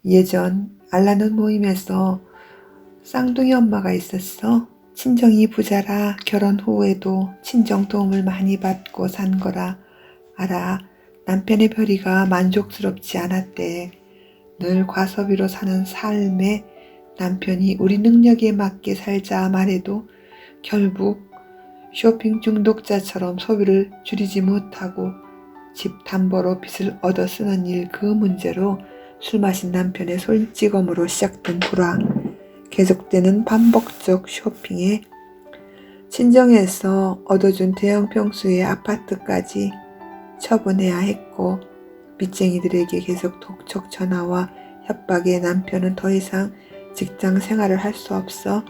예전 알라는 모임에서 쌍둥이 엄마가 있었어. 친정이 부자라 결혼 후에도 친정 도움을 많이 받고 산 거라 알아. 남편의 별이가 만족스럽지 않았대. 늘 과소비로 사는 삶에 남편이 우리 능력에 맞게 살자 말해도 결국 쇼핑 중독자처럼 소비를 줄이지 못하고 집 담보로 빚을 얻어 쓰는 일, 그 문제로 술 마신 남편의 솔직음으로 시작된 불화, 계속되는 반복적 쇼핑에 친정에서 얻어준 대형 평수의 아파트까지 처분해야 했고, 빚쟁이들에게 계속 독촉 전화와 협박에 남편은 더 이상 직장 생활을 할 수 없어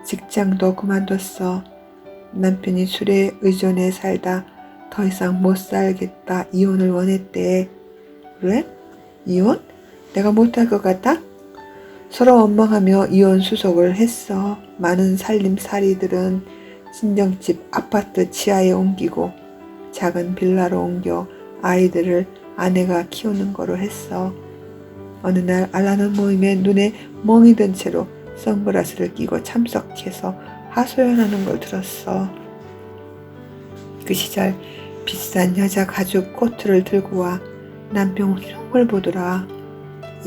직장도 그만뒀어. 남편이 술에 의존해 살다 더 이상 못 살겠다 이혼을 원했대. 그래? 이혼? 내가 못할 것 같아? 서로 원망하며 이혼 수속을 했어. 많은 살림살이들은 친정집 아파트 지하에 옮기고 작은 빌라로 옮겨 아이들을 아내가 키우는 거로 했어. 어느 날 알라는 모임에 눈에 멍이 든 채로 선글라스를 끼고 참석해서 하소연하는 걸 들었어. 그 시절 비싼 여자 가죽 코트를 들고 와 남편 흉을 보더라.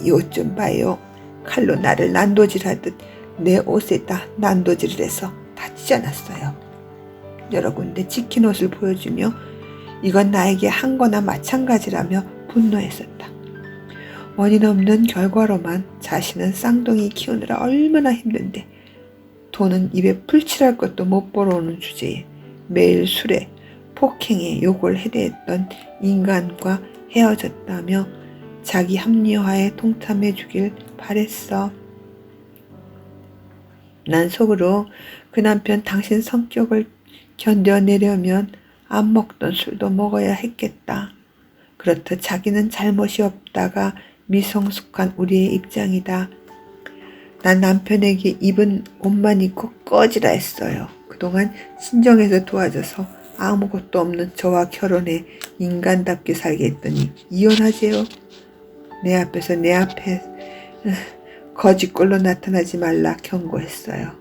이 옷 좀 봐요. 칼로 나를 난도질하듯 내 옷에다 난도질을 해서 다 찢어놨어요. 여러 군데 찍힌 옷을 보여주며 이건 나에게 한 거나 마찬가지라며 분노했었다. 원인 없는 결과로만 자신은 쌍둥이 키우느라 얼마나 힘든데 돈은 입에 풀칠할 것도 못 벌어오는 주제에 매일 술에 폭행에 욕을 해대했던 인간과 헤어졌다며 자기 합리화에 동참해 주길 바랬어. 난 속으로 그 남편 당신 성격을 견뎌내려면 안 먹던 술도 먹어야 했겠다. 그렇듯 자기는 잘못이 없다가 미성숙한 우리의 입장이다. 난 남편에게 입은 옷만 입고 꺼지라 했어요. 그동안 친정에서 도와줘서 아무것도 없는 저와 결혼해 인간답게 살게 했더니 이혼하재요. 내 앞에서 내 앞에 거짓꼴로 나타나지 말라 경고했어요.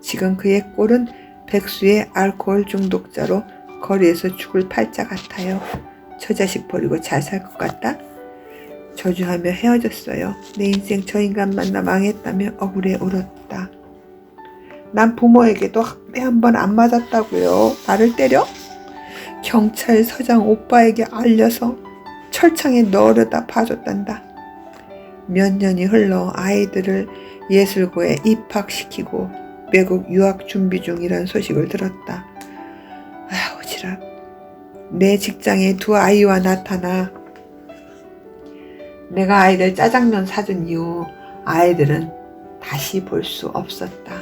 지금 그의 꼴은 백수의 알코올 중독자로 거리에서 죽을 팔자 같아요. 저 자식 버리고 잘 살 것 같다? 저주하며 헤어졌어요. 내 인생 저 인간 만나 망했다며 억울해 울었다. 난 부모에게도 학대 한 번 안 맞았다고요. 나를 때려? 경찰서장 오빠에게 알려서 철창에 넣으려다 봐줬단다. 몇 년이 흘러 아이들을 예술고에 입학시키고 외국 유학 준비 중이란 소식을 들었다. 아휴 지랄. 내 직장에 두 아이와 나타나 내가 아이들 짜장면 사준 이후 아이들은 다시 볼 수 없었다.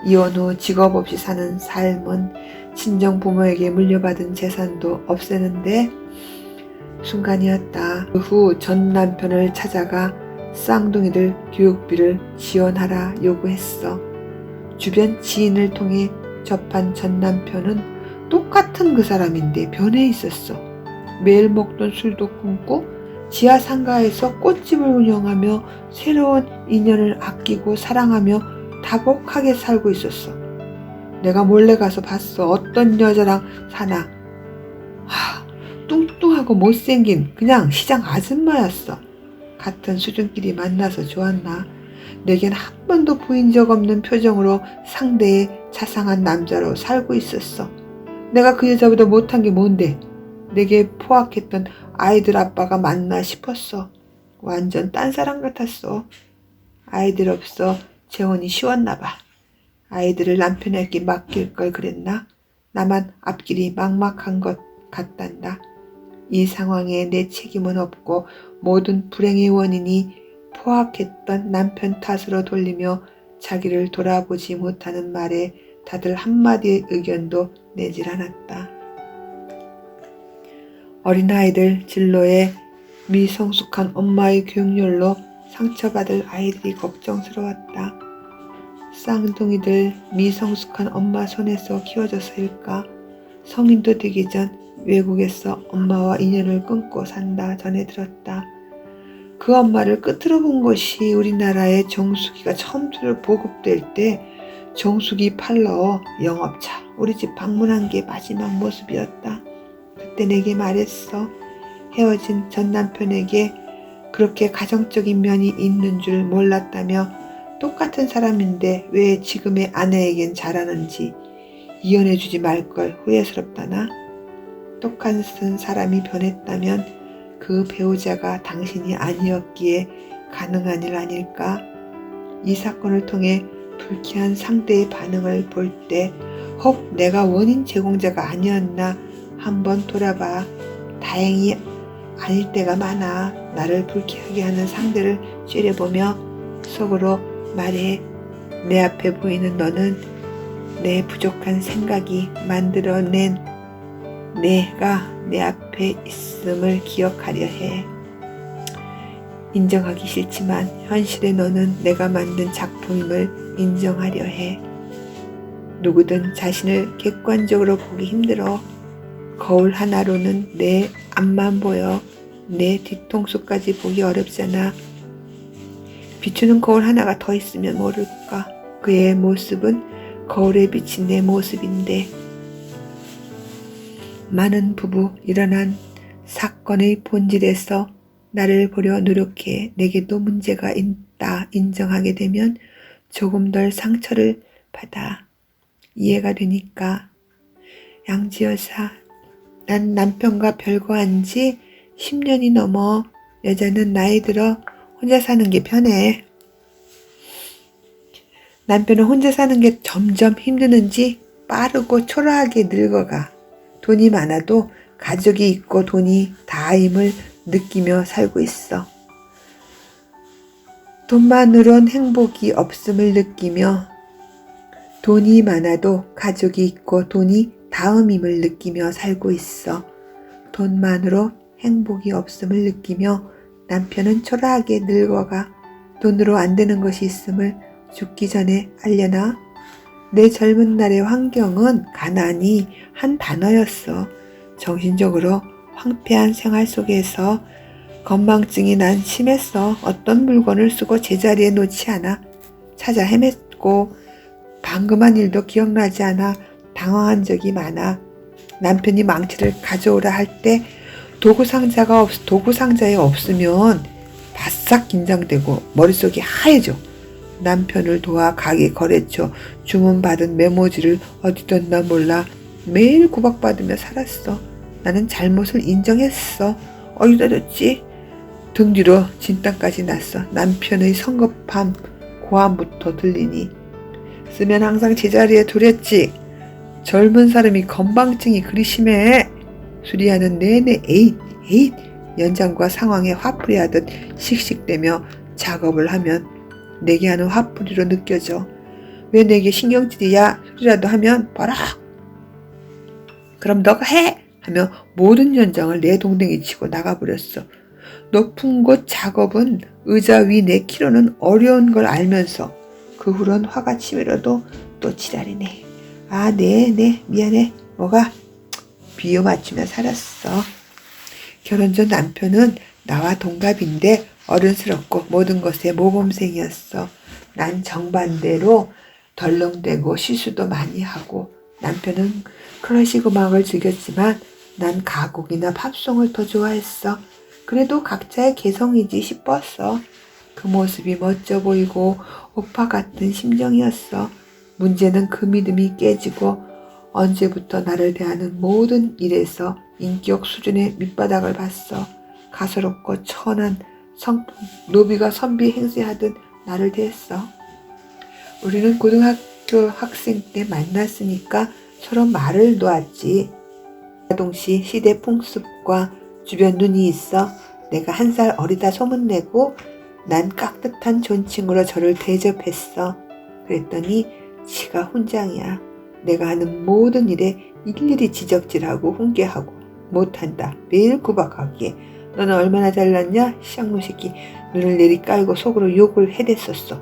이혼 후 직업 없이 사는 삶은 친정 부모에게 물려받은 재산도 없애는데 순간이었다. 그 후 전 남편을 찾아가 쌍둥이들 교육비를 지원하라 요구했어. 주변 지인을 통해 접한 전 남편은 똑같은 그 사람인데 변해 있었어. 매일 먹던 술도 끊고 지하 상가에서 꽃집을 운영하며 새로운 인연을 아끼고 사랑하며 다복하게 살고 있었어. 내가 몰래 가서 봤어. 어떤 여자랑 사나. 뚱뚱하고 못생긴 그냥 시장 아줌마였어. 같은 수준끼리 만나서 좋았나. 내겐 한 번도 보인 적 없는 표정으로 상대의 자상한 남자로 살고 있었어. 내가 그 여자보다 못한 게 뭔데. 내게 포악했던 아이들 아빠가 맞나 싶었어. 완전 딴 사람 같았어. 아이들 없어 재혼이 쉬웠나 봐. 아이들을 남편에게 맡길 걸 그랬나? 나만 앞길이 막막한 것 같단다. 이 상황에 내 책임은 없고 모든 불행의 원인이 포악했던 남편 탓으로 돌리며 자기를 돌아보지 못하는 말에 다들 한마디의 의견도 내질 않았다. 어린아이들 진로에 미성숙한 엄마의 교육열로 상처받을 아이들이 걱정스러웠다. 쌍둥이들 미성숙한 엄마 손에서 키워져서일까? 성인도 되기 전 외국에서 엄마와 인연을 끊고 산다 전해 들었다. 그 엄마를 끝으로 본 것이 우리나라에 정수기가 처음 보급될 때 정수기 팔러 영업차 우리 집 방문한 게 마지막 모습이었다. 그때 내게 말했어. 헤어진 전 남편에게 그렇게 가정적인 면이 있는 줄 몰랐다며 똑같은 사람인데 왜 지금의 아내에겐 잘하는지 이혼해주지 말걸 후회스럽다나? 똑같은 사람이 변했다면 그 배우자가 당신이 아니었기에 가능한 일 아닐까? 이 사건을 통해 불쾌한 상대의 반응을 볼 때 혹 내가 원인 제공자가 아니었나 한번 돌아봐. 다행히 아닐 때가 많아. 나를 불쾌하게 하는 상대를 째려보며 속으로 말해. 내 앞에 보이는 너는 내 부족한 생각이 만들어낸 내가 내 앞에 있음을 기억하려 해. 인정하기 싫지만 현실의 너는 내가 만든 작품임을 인정하려 해. 누구든 자신을 객관적으로 보기 힘들어. 거울 하나로는 내 앞만 보여. 내 뒤통수까지 보기 어렵잖아. 비추는 거울 하나가 더 있으면 모를까. 그의 모습은 거울에 비친 내 모습인데. 많은 부부 일어난 사건의 본질에서 나를 보려 노력해 내게도 문제가 있다 인정하게 되면 조금 덜 상처를 받아. 이해가 되니까. 양지여사, 난 남편과 별거한 지 10년이 넘어. 여자는 나이 들어 혼자 사는 게 편해. 남편은 혼자 사는 게 점점 힘드는지 빠르고 초라하게 늙어가. 돈이 많아도 가족이 있고 돈이 다임을 느끼며 살고 있어. 돈만으론 행복이 없음을 느끼며 돈이 많아도 가족이 있고 돈이 다음임을 느끼며 살고 있어. 돈만으로 행복이 없음을 느끼며 남편은 초라하게 늙어가. 돈으로 안 되는 것이 있음을 죽기 전에 알려나? 내 젊은 날의 환경은 가난이 한 단어였어. 정신적으로 황폐한 생활 속에서 건망증이 난 심했어. 어떤 물건을 쓰고 제자리에 놓지 않아 찾아 헤맸고 방금한 일도 기억나지 않아 당황한 적이 많아. 남편이 망치를 가져오라 할 때 도구 상자에 없으면 바싹 긴장되고 머릿속이 하얘져. 남편을 도와 가게 거래처 주문받은 메모지를 어디 뒀나 몰라 매일 구박받으며 살았어. 나는 잘못을 인정했어. 어디다 뒀지? 등 뒤로 진땀까지 났어. 남편의 성급한 고함부터 들리니 쓰면 항상 제자리에 두랬지. 젊은 사람이 건망증이 그리 심해. 수리하는 내내 에잇 연장과 상황에 화풀이하듯 씩씩대며 작업을 하면 내게 하는 화풀이로 느껴져. 왜 내게 신경질이야? 소리라도 하면 봐라. 그럼 너가 해! 하며 모든 연장을 내 동댕이 치고 나가버렸어. 높은 곳 작업은 의자 위 내 키로는 어려운 걸 알면서 그 후론 화가 치밀어도 또 지랄이네. 아, 네, 미안해. 뭐가? 비유 맞추며 살았어. 결혼 전 남편은 나와 동갑인데 어른스럽고 모든 것에 모범생이었어. 난 정반대로 덜렁대고 실수도 많이 하고 남편은 클래식 음악을 즐겼지만 난 가곡이나 팝송을 더 좋아했어. 그래도 각자의 개성이지 싶었어. 그 모습이 멋져 보이고 오빠 같은 심정이었어. 문제는 그 믿음이 깨지고 언제부터 나를 대하는 모든 일에서 인격 수준의 밑바닥을 봤어. 가소롭고 천한 성품, 노비가 선비 행세하듯 나를 대했어. 우리는 고등학교 학생 때 만났으니까 서로 말을 놓았지. 동시 시대 풍습과 주변 눈이 있어 내가 1살 어리다 소문내고 난 깍듯한 존칭으로 저를 대접했어. 그랬더니 지가 훈장이야. 내가 하는 모든 일에 일일이 지적질하고 훈계하고 못한다. 매일 구박하기에 너는 얼마나 잘났냐? 쌍놈 새끼. 눈을 내리깔고 속으로 욕을 해댔었어.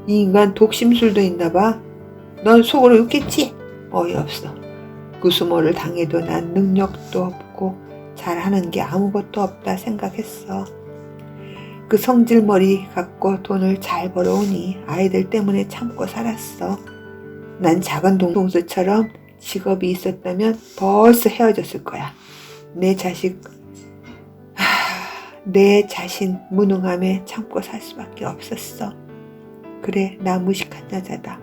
이 인간 독심술도 있나봐. 넌 속으로 욕했지? 어이없어. 그 수모를 당해도 난 능력도 없고 잘하는 게 아무것도 없다 생각했어. 그 성질머리 갖고 돈을 잘 벌어오니 아이들 때문에 참고 살았어. 난 작은 동수처럼 직업이 있었다면 벌써 헤어졌을 거야. 내 자신 무능함에 참고 살 수밖에 없었어. 그래, 나 무식한 여자다.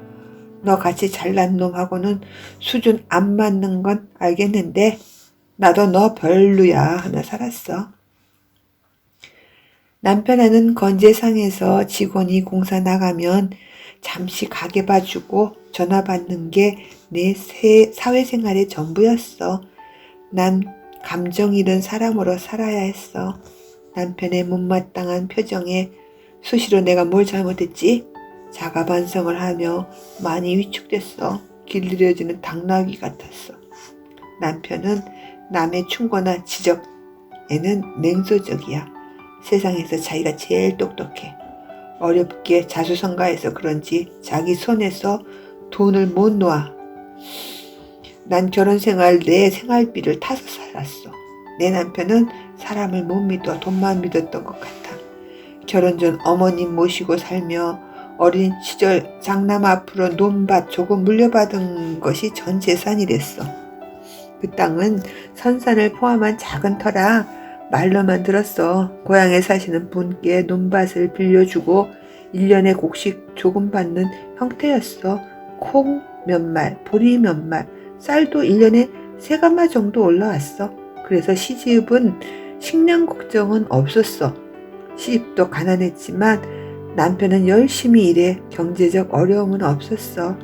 너 같이 잘난 놈하고는 수준 안 맞는 건 알겠는데 나도 너 별로야 하며 살았어. 남편은 건재상에서 직원이 공사 나가면 잠시 가게 봐주고 전화 받는 게 내 사회생활의 전부였어. 난 감정 잃은 사람으로 살아야 했어. 남편의 못마땅한 표정에 수시로 내가 뭘 잘못했지? 자가 반성을 하며 많이 위축됐어. 길들여지는 당나귀 같았어. 남편은 남의 충고나 지적에는 냉소적이야. 세상에서 자기가 제일 똑똑해. 어렵게 자수성가해서 그런지 자기 손에서 돈을 못 놓아. 난 결혼생활 내 생활비를 타서 살았어. 내 남편은 사람을 못 믿어 돈만 믿었던 것 같아. 결혼 전 어머님 모시고 살며 어린 시절 장남 앞으로 논밭 조금 물려받은 것이 전 재산이랬어. 그 땅은 선산을 포함한 작은 터라 말로만 들었어. 고향에 사시는 분께 논밭을 빌려주고 1년에 곡식 조금 받는 형태였어. 콩 몇 말, 보리 몇 말, 쌀도 1년에 3가마 정도 올라왔어. 그래서 시집은 식량 걱정은 없었어. 시집도 가난했지만 남편은 열심히 일해 경제적 어려움은 없었어.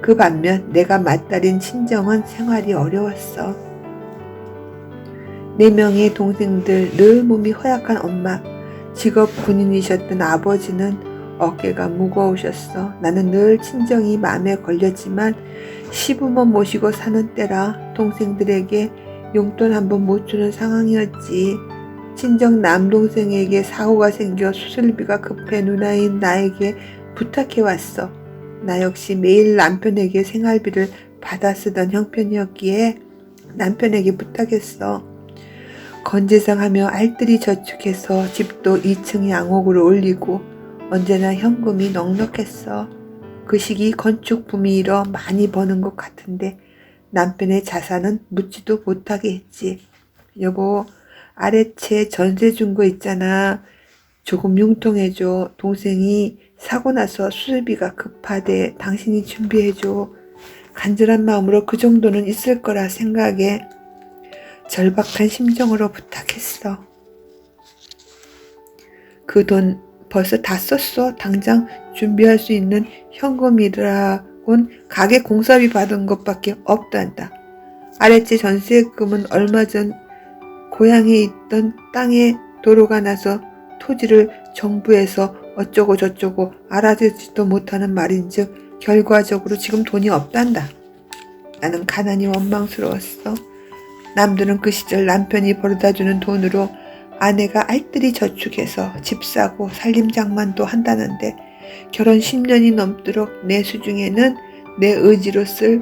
그 반면 내가 맏딸인 친정은 생활이 어려웠어. 4명의 동생들, 늘 몸이 허약한 엄마, 직업 군인이셨던 아버지는 어깨가 무거우셨어. 나는 늘 친정이 마음에 걸렸지만 시부모 모시고 사는 때라 동생들에게 용돈 한 번 못 주는 상황이었지. 친정 남동생에게 사고가 생겨 수술비가 급해 누나인 나에게 부탁해왔어. 나 역시 매일 남편에게 생활비를 받아 쓰던 형편이었기에 남편에게 부탁했어. 건재상하며 알뜰히 저축해서 집도 2층 양옥으로 올리고 언제나 현금이 넉넉했어. 그 시기 건축 붐이일어 많이 버는 것 같은데 남편의 자산은 묻지도 못하게 했지. 여보, 아래채 전세 준 거 있잖아. 조금 융통해줘. 동생이 사고 나서 수술비가 급하대. 당신이 준비해줘. 간절한 마음으로 그 정도는 있을 거라 생각에 절박한 심정으로 부탁했어. 그 돈 벌써 다 썼어. 당장 준비할 수 있는 현금이라곤 가게 공사비 받은 것밖에 없단다. 아래째 전세금은 얼마 전 고향에 있던 땅에 도로가 나서 토지를 정부에서 어쩌고 저쩌고 알아듣지도 못하는 말인즉 결과적으로 지금 돈이 없단다. 나는 가난이 원망스러웠어. 남들은 그 시절 남편이 벌어다주는 돈으로 아내가 알뜰히 저축해서 집 사고 살림장만도 한다는데 결혼 10년이 넘도록 내 수중에는 내 의지로 쓸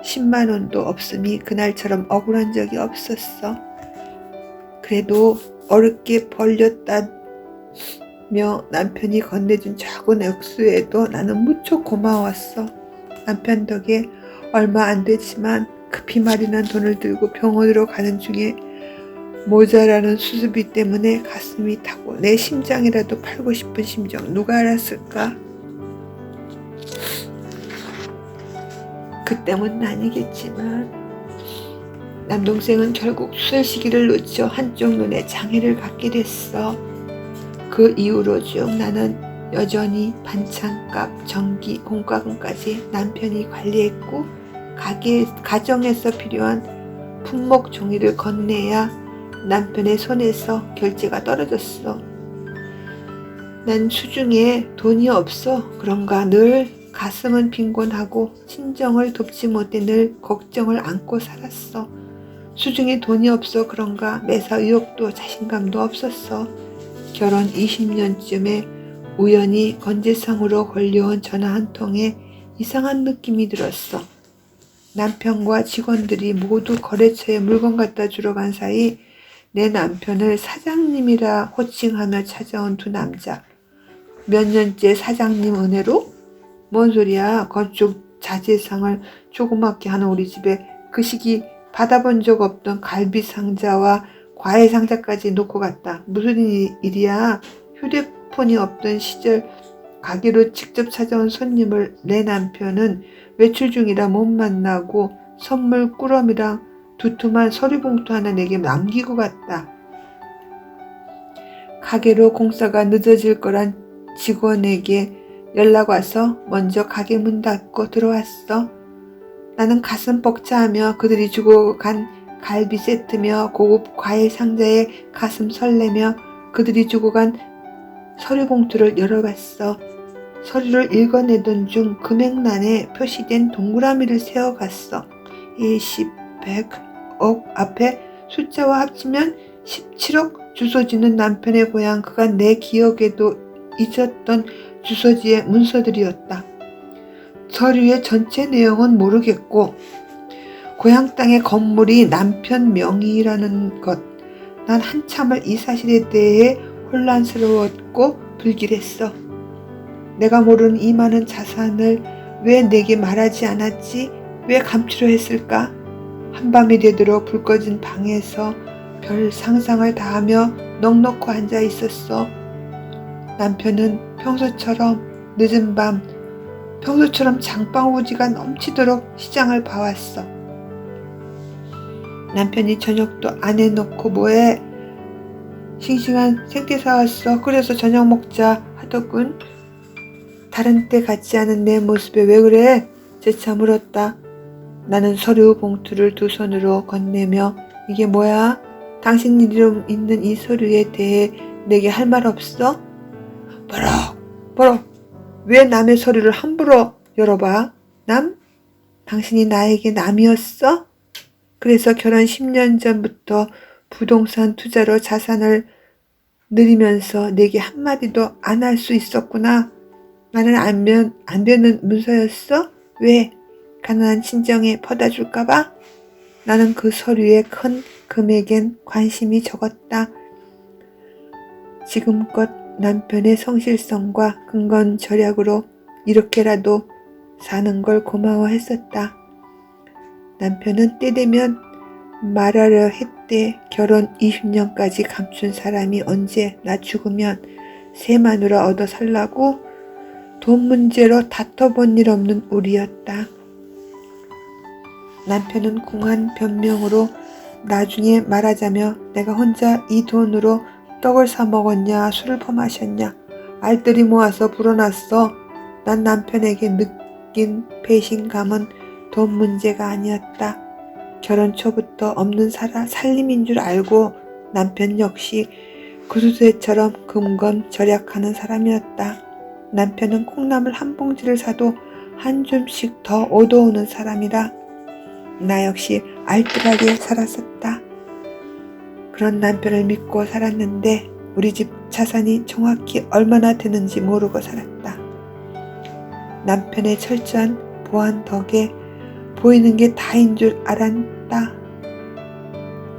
10만 원도 없음이 그날처럼 억울한 적이 없었어. 그래도 어렵게 벌렸다며 남편이 건네준 작은 액수에도 나는 무척 고마웠어. 남편 덕에 얼마 안 되지만 급히 마련한 돈을 들고 병원으로 가는 중에 모자라는 수술비 때문에 가슴이 타고 내 심장이라도 팔고 싶은 심정 누가 알았을까? 그 때문은 아니겠지만 남동생은 결국 수술 시기를 놓쳐 한쪽 눈에 장애를 갖게 됐어. 그 이후로 쭉 나는 여전히 반찬값, 전기, 공과금까지 남편이 관리했고 가정에서 필요한 품목 종이를 건네야 남편의 손에서 결제가 떨어졌어. 난 수중에 돈이 없어 그런가 늘 가슴은 빈곤하고 친정을 돕지 못해 늘 걱정을 안고 살았어. 수중에 돈이 없어 그런가 매사 의욕도 자신감도 없었어. 결혼 20년쯤에 우연히 건재상으로 걸려온 전화 한 통에 이상한 느낌이 들었어. 남편과 직원들이 모두 거래처에 물건 갖다 주러 간 사이 내 남편을 사장님이라 호칭하며 찾아온 두 남자. 몇 년째 사장님 은혜로? 뭔 소리야. 건축 자재상을 조그맣게 하는 우리 집에 그 시기 받아본 적 없던 갈비 상자와 과일 상자까지 놓고 갔다. 무슨 일이야. 휴대폰이 없던 시절 가게로 직접 찾아온 손님을 내 남편은 외출 중이라 못 만나고 선물 꾸러미랑 두툼한 서류봉투 하나 내게 남기고 갔다. 가게로 공사가 늦어질 거란 직원에게 연락 와서 먼저 가게 문 닫고 들어왔어. 나는 가슴 벅차하며 그들이 주고 간 갈비 세트며 고급 과일 상자에 가슴 설레며 그들이 주고 간 서류 봉투를 열어봤어. 서류를 읽어내던 중 금액란에 표시된 동그라미를 세어갔어. 20, 100, 억 앞에 숫자와 합치면 17억. 주소지는 남편의 고향, 그간 내 기억에도 잊었던 주소지의 문서들이었다. 서류의 전체 내용은 모르겠고 고향 땅의 건물이 남편 명의라는 것. 난 한참을 이 사실에 대해 혼란스러웠고 불길했어. 내가 모르는 이 많은 자산을 왜 내게 말하지 않았지? 왜 감추려 했을까? 한밤이 되도록 불 꺼진 방에서 별 상상을 다하며 넋놓고 앉아 있었어. 남편은 평소처럼 늦은 밤, 평소처럼 장바구니가 넘치도록 시장을 봐왔어. 남편이 저녁도 안 해놓고 뭐해? 싱싱한 생태 사왔어. 끓여서 저녁 먹자 하더군. 다른 때 같지 않은 내 모습에 왜 그래? 재차 물었다. 나는 서류 봉투를 두 손으로 건네며 이게 뭐야? 당신 이름 있는 이 서류에 대해 내게 할 말 없어? 버럭. 왜 남의 서류를 함부로 열어봐? 남? 당신이 나에게 남이었어? 그래서 결혼 10년 전부터 부동산 투자로 자산을 늘리면서 내게 한마디도 안 할 수 있었구나. 나는 알면 안 되는 문서였어? 왜? 가난한 친정에 퍼다 줄까봐? 나는 그 서류의 큰 금액엔 관심이 적었다. 지금껏 남편의 성실성과 근건 절약으로 이렇게라도 사는 걸 고마워했었다. 남편은 때 되면 말하려 했대. 결혼 20년까지 감춘 사람이 언제 나 죽으면 새 마누라 얻어 살라고? 돈 문제로 다퉈본 일 없는 우리였다. 남편은 궁한 변명으로 나중에 말하자며 내가 혼자 이 돈으로 떡을 사 먹었냐, 술을 퍼마셨냐, 알뜰히 모아서 불어났어. 난 남편에게 느낀 배신감은 돈 문제가 아니었다. 결혼 초부터 없는 살림인 줄 알고 남편 역시 구두쇠처럼 금건 절약하는 사람이었다. 남편은 콩나물 한 봉지를 사도 한 줌씩 더 얻어오는 사람이라 나 역시 알뜰하게 살았었다. 그런 남편을 믿고 살았는데 우리 집 자산이 정확히 얼마나 되는지 모르고 살았다. 남편의 철저한 보안 덕에 보이는 게 다인 줄 알았다.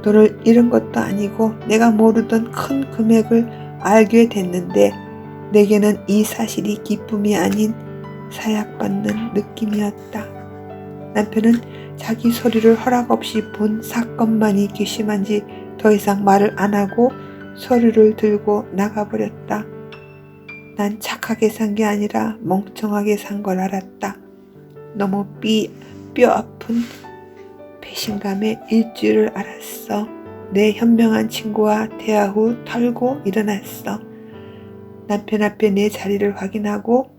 돈을 잃은 것도 아니고 내가 모르던 큰 금액을 알게 됐는데 내게는 이 사실이 기쁨이 아닌 사약받는 느낌이었다. 남편은 자기 서류를 허락 없이 본 사건만이 괘씸한지 더 이상 말을 안 하고 서류를 들고 나가버렸다. 난 착하게 산 게 아니라 멍청하게 산 걸 알았다. 너무 뼈 아픈 배신감에 일주일을 알았어. 내 현명한 친구와 대화 후 털고 일어났어. 남편 앞에 내 자리를 확인하고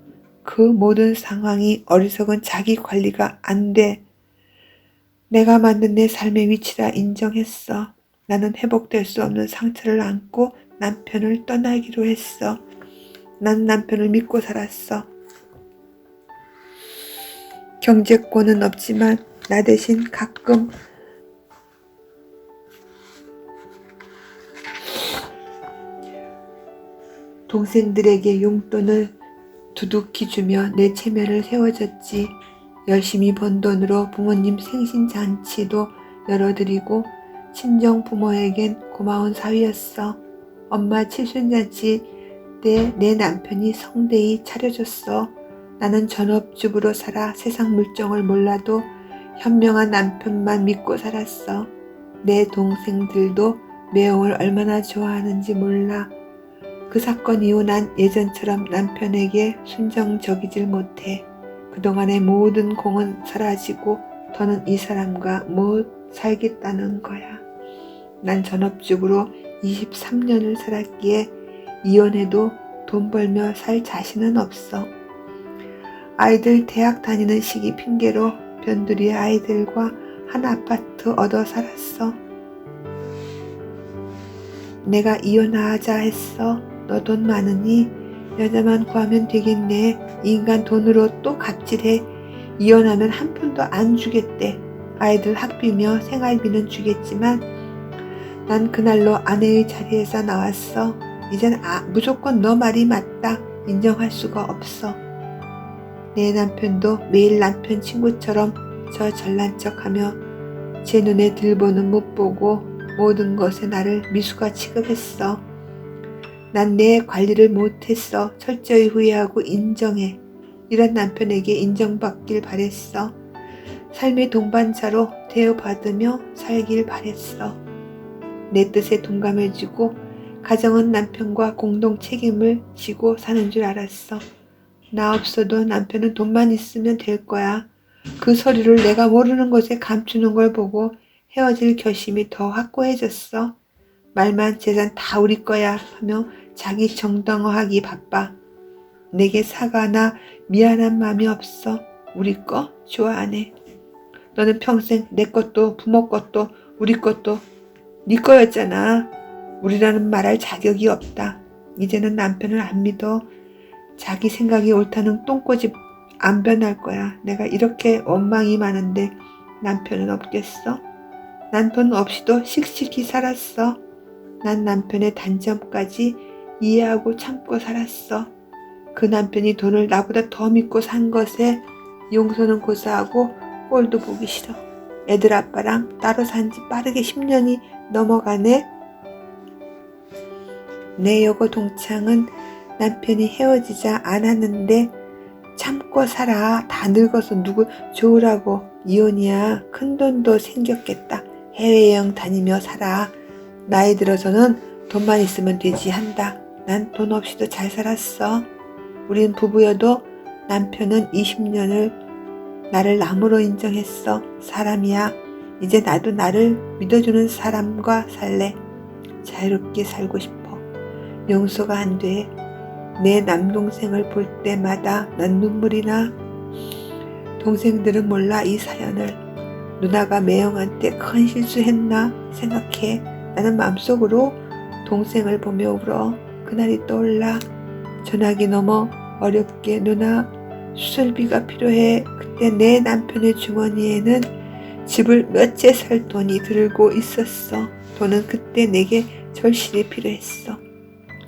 그 모든 상황이 어리석은 자기 관리가 안 돼. 내가 만든 내 삶의 위치라 인정했어. 나는 회복될 수 없는 상처를 안고 남편을 떠나기로 했어. 난 남편을 믿고 살았어. 경제권은 없지만 나 대신 가끔 동생들에게 용돈을 두둑히 주며 내 체면을 세워줬지. 열심히 번 돈으로 부모님 생신잔치도 열어드리고 친정 부모에겐 고마운 사위였어. 엄마 칠순잔치 때 내 남편이 성대히 차려줬어. 나는 전업주부로 살아 세상 물정을 몰라도 현명한 남편만 믿고 살았어. 내 동생들도 매형을 얼마나 좋아하는지 몰라. 그 사건 이후 난 예전처럼 남편에게 순정적이질 못해. 그동안의 모든 공은 사라지고 더는 이 사람과 못 살겠다는 거야. 난 전업주부로 23년을 살았기에 이혼해도 돈 벌며 살 자신은 없어. 아이들 대학 다니는 시기 핑계로 변두리의 아이들과 한 아파트 얻어 살았어. 내가 이혼하자 했어. 너 돈 많으니 여자만 구하면 되겠네. 이 인간 돈으로 또 갑질해. 이혼하면 한 푼도 안 주겠대. 아이들 학비며 생활비는 주겠지만 난 그날로 아내의 자리에서 나왔어. 이젠 무조건 너 말이 맞다. 인정할 수가 없어. 내 남편도 매일 남편 친구처럼 저 잘난 척하며 제 눈에 들보는 못 보고 모든 것에 나를 미수가 취급했어. 난 내 관리를 못했어. 철저히 후회하고 인정해. 이런 남편에게 인정받길 바랬어. 삶의 동반자로 대우받으며 살길 바랬어. 내 뜻에 동감해주고 가정은 남편과 공동 책임을 지고 사는 줄 알았어. 나 없어도 남편은 돈만 있으면 될 거야. 그 서류를 내가 모르는 곳에 감추는 걸 보고 헤어질 결심이 더 확고해졌어. 말만 재산 다 우리 거야 하며 자기 정당화하기 바빠. 내게 사과나 미안한 마음이 없어. 우리 거 좋아하네. 너는 평생 내 것도 부모 것도 우리 것도 네 거였잖아. 우리라는 말할 자격이 없다. 이제는 남편을 안 믿어. 자기 생각이 옳다는 똥꼬집 안 변할 거야. 내가 이렇게 원망이 많은데 남편은 없겠어? 난 돈 없이도 씩씩히 살았어. 난 남편의 단점까지 이해하고 참고 살았어. 그 남편이 돈을 나보다 더 믿고 산 것에 용서는 고사하고 꼴도 보기 싫어. 애들 아빠랑 따로 산 지 빠르게 10년이 넘어가네. 내 여고 동창은 남편이 헤어지자 안 하는데 참고 살아. 다 늙어서 누구 좋으라고. 이혼이야. 큰돈도 생겼겠다. 해외여행 다니며 살아. 나이 들어서는 돈만 있으면 되지 한다. 난 돈 없이도 잘 살았어. 우린 부부여도 남편은 20년을 나를 남으로 인정했어. 사람이야. 이제 나도 나를 믿어주는 사람과 살래. 자유롭게 살고 싶어. 용서가 안 돼. 내 남동생을 볼 때마다 난 눈물이 나. 동생들은 몰라 이 사연을. 누나가 매형한테 큰 실수했나 생각해. 나는 마음속으로 동생을 보며 울어. 그날이 떠올라. 전화기 너머 어렵게 누나 수술비가 필요해. 그때 내 남편의 주머니에는 집을 몇 채 살 돈이 들고 있었어. 돈은 그때 내게 절실히 필요했어.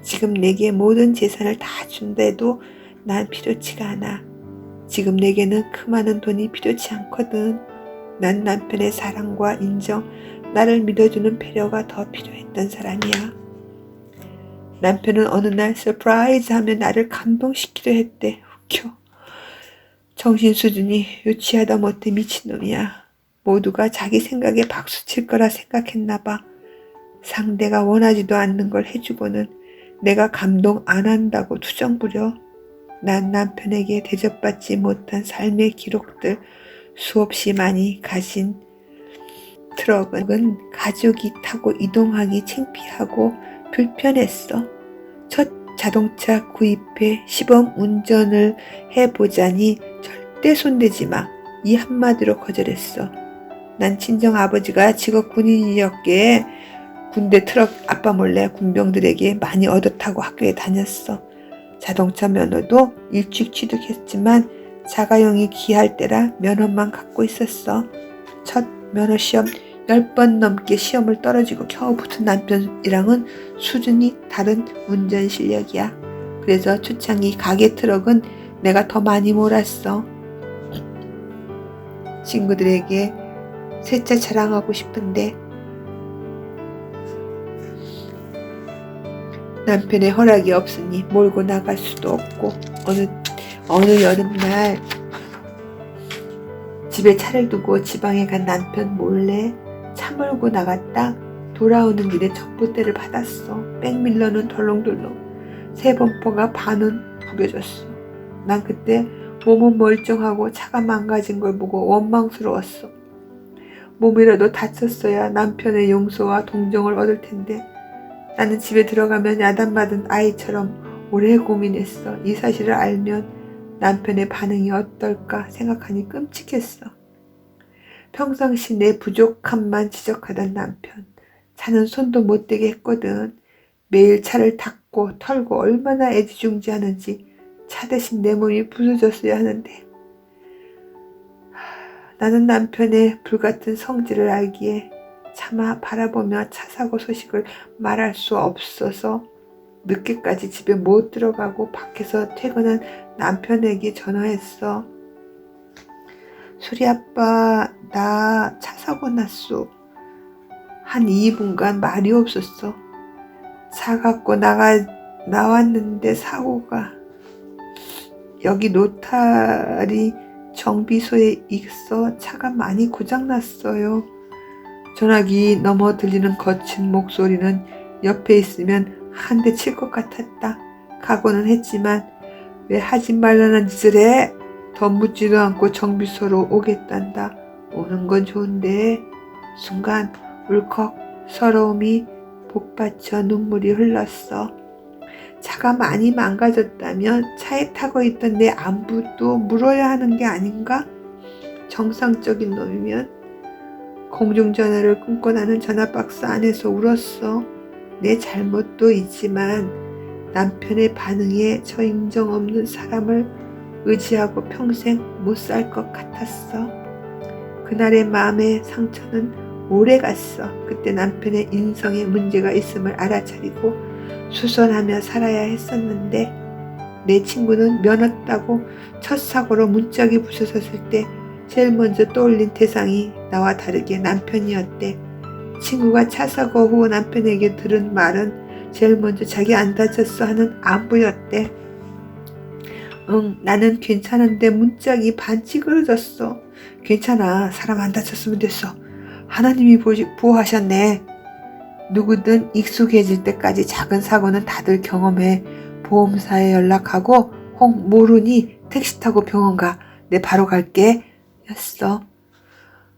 지금 내게 모든 재산을 다 준대도 난 필요치가 않아. 지금 내게는 그 많은 돈이 필요치 않거든. 난 남편의 사랑과 인정, 나를 믿어주는 배려가 더 필요했던 사람이야. 남편은 어느 날 서프라이즈 하며 나를 감동시키려 했대. 웃겨. 정신 수준이 유치하다 못해 미친놈이야. 모두가 자기 생각에 박수칠 거라 생각했나 봐. 상대가 원하지도 않는 걸 해주고는 내가 감동 안 한다고 투정 부려. 난 남편에게 대접받지 못한 삶의 기록들 수없이 많이 가진 트럭은 가족이 타고 이동하기 창피하고 불편했어. 첫 자동차 구입해 시범 운전을 해보자니 절대 손대지 마. 이 한마디로 거절했어. 난 친정 아버지가 직업 군인이었기에 군대 트럭 아빠 몰래 군병들에게 많이 얻어 타고 학교에 다녔어. 자동차 면허도 일찍 취득했지만 자가용이 귀할 때라 면허만 갖고 있었어. 첫 면허 시험 10번 넘게 시험을 떨어지고 겨우 붙은 남편이랑은 수준이 다른 운전 실력이야. 그래서 초창기 가게 트럭은 내가 더 많이 몰았어. 친구들에게 새 차 자랑하고 싶은데 남편의 허락이 없으니 몰고 나갈 수도 없고 어느 여름날 집에 차를 두고 지방에 간 남편 몰래 차 몰고 나갔다 돌아오는 길에 첩보대를 받았어. 백밀러는 덜렁덜렁, 새 범퍼가 반은 구겨졌어. 난 그때 몸은 멀쩡하고 차가 망가진 걸 보고 원망스러웠어. 몸이라도 다쳤어야 남편의 용서와 동정을 얻을 텐데 나는 집에 들어가면 야단맞은 아이처럼 오래 고민했어. 이 사실을 알면 남편의 반응이 어떨까 생각하니 끔찍했어. 평상시 내 부족함만 지적하던 남편, 차는 손도 못 대게 했거든. 매일 차를 닦고 털고 얼마나 애지중지하는지 차 대신 내 몸이 부서졌어야 하는데 나는 남편의 불같은 성질을 알기에 차마 바라보며 차 사고 소식을 말할 수 없어서 늦게까지 집에 못 들어가고 밖에서 퇴근한 남편에게 전화했어. 수리 아빠, 나 차 사고 났어. 한 2분간 말이 없었어. 차 갖고 나왔는데 사고가. 여기 노타리 정비소에 있어. 차가 많이 고장났어요. 전화기 넘어 들리는 거친 목소리는 옆에 있으면 한 대 칠 것 같았다. 각오는 했지만 왜 하지 말라는 짓을 해? 더 묻지도 않고 정비소로 오겠단다. 오는 건 좋은데 순간 울컥 서러움이 복받쳐 눈물이 흘렀어. 차가 많이 망가졌다면 차에 타고 있던 내 안부도 물어야 하는 게 아닌가? 정상적인 놈이면. 공중전화를 끊고 나는 전화박스 안에서 울었어. 내 잘못도 있지만 남편의 반응에 저 인정 없는 사람을 의지하고 평생 못 살 것 같았어. 그날의 마음의 상처는 오래 갔어. 그때 남편의 인성에 문제가 있음을 알아차리고 수선하며 살아야 했었는데 내 친구는 면허 따고 첫 사고로 문짝이 부서졌을 때 제일 먼저 떠올린 대상이 나와 다르게 남편이었대. 친구가 차 사고 후 남편에게 들은 말은 제일 먼저 자기 안 다쳤어 하는 안부였대. 응, 나는 괜찮은데 문짝이 반 찌그러졌어. 괜찮아. 사람 안 다쳤으면 됐어. 하나님이 보호하셨네. 누구든 익숙해질 때까지 작은 사고는 다들 경험해. 보험사에 연락하고 혹 모르니 택시 타고 병원 가. 내 바로 갈게. 였어.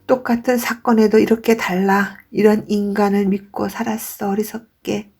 똑같은 사건에도 이렇게 달라. 이런 인간을 믿고 살았어. 어리석게.